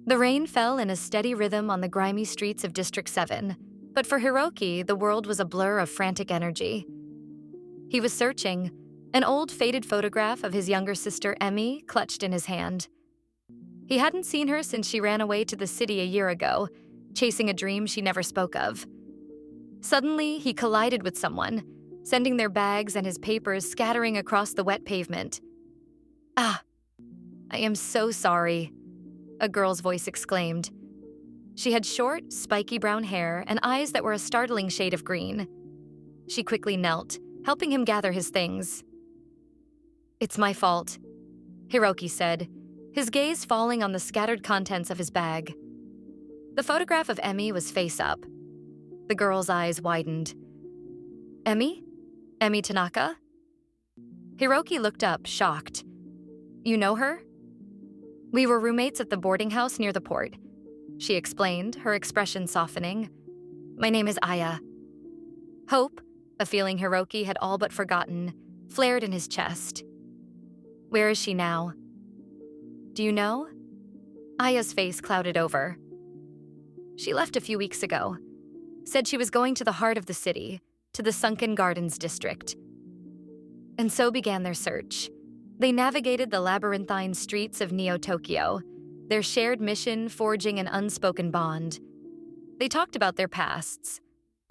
The rain fell in a steady rhythm on the grimy streets of District 7, but for Hiroki, the world was a blur of frantic energy. He was searching, an old faded photograph of his younger sister Emi clutched in his hand. He hadn't seen her since she ran away to the city a year ago, chasing a dream she never spoke of. Suddenly, he collided with someone, sending their bags and his papers scattering across the wet pavement. "Ah, I am so sorry," a girl's voice exclaimed. She had short, spiky brown hair and eyes that were a startling shade of green. She quickly knelt, helping him gather his things. "It's my fault," Hiroki said, his gaze falling on the scattered contents of his bag. The photograph of Emi was face up. The girl's eyes widened. "Emi? Emi Tanaka?" Hiroki looked up, shocked. "You know her?" "We were roommates at the boarding house near the port," she explained, her expression softening. "My name is Aya." Hope, a feeling Hiroki had all but forgotten, flared in his chest. "Where is she now?" "Do you know?" Aya's face clouded over. "She left a few weeks ago. Said she was going to the heart of the city, to the Sunken Gardens district." And so began their search. They navigated the labyrinthine streets of Neo-Tokyo, their shared mission forging an unspoken bond. They talked about their pasts.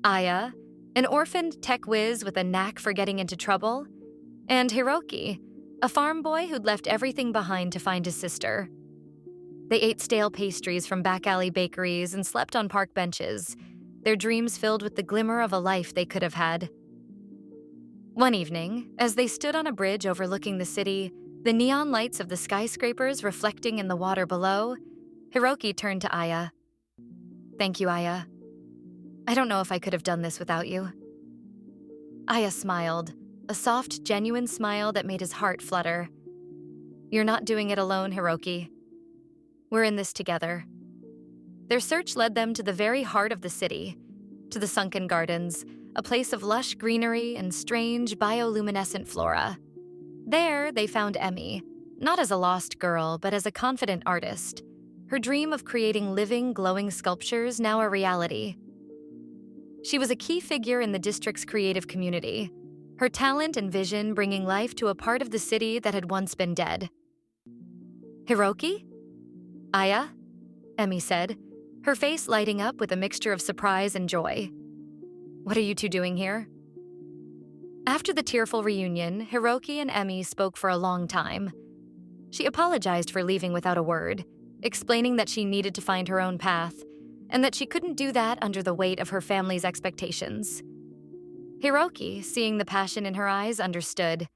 Aya, an orphaned tech whiz with a knack for getting into trouble, and Hiroki, a farm boy who'd left everything behind to find his sister. They ate stale pastries from back-alley bakeries and slept on park benches, their dreams filled with the glimmer of a life they could have had. One evening, as they stood on a bridge overlooking the city, the neon lights of the skyscrapers reflecting in the water below, Hiroki turned to Aya. "Thank you, Aya. I don't know if I could have done this without you." Aya smiled, a soft, genuine smile that made his heart flutter. "You're not doing it alone, Hiroki. We're in this together." Their search led them to the very heart of the city, to the Sunken Gardens, a place of lush greenery and strange bioluminescent flora. There, they found Emi, not as a lost girl, but as a confident artist, her dream of creating living, glowing sculptures now a reality. She was a key figure in the district's creative community, her talent and vision bringing life to a part of the city that had once been dead. "Hiroki?" "Aya?" Emi said, her face lighting up with a mixture of surprise and joy. "What are you two doing here?" After the tearful reunion, Hiroki and Emi spoke for a long time. She apologized for leaving without a word, explaining that she needed to find her own path, and that she couldn't do that under the weight of her family's expectations. Hiroki, seeing the passion in her eyes, understood.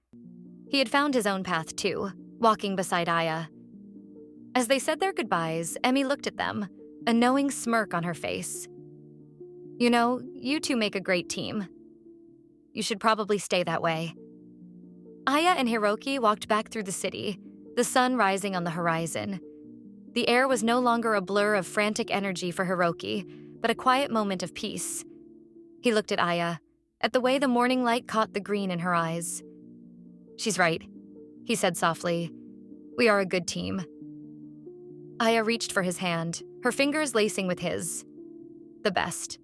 He had found his own path too, walking beside Aya. As they said their goodbyes, Emi looked at them, a knowing smirk on her face. "You know, you two make a great team. You should probably stay that way." Aya and Hiroki walked back through the city, the sun rising on the horizon. The air was no longer a blur of frantic energy for Hiroki, but a quiet moment of peace. He looked at Aya, at the way the morning light caught the green in her eyes. "She's right," he said softly. "We are a good team." Aya reached for his hand, her fingers lacing with his. "The best."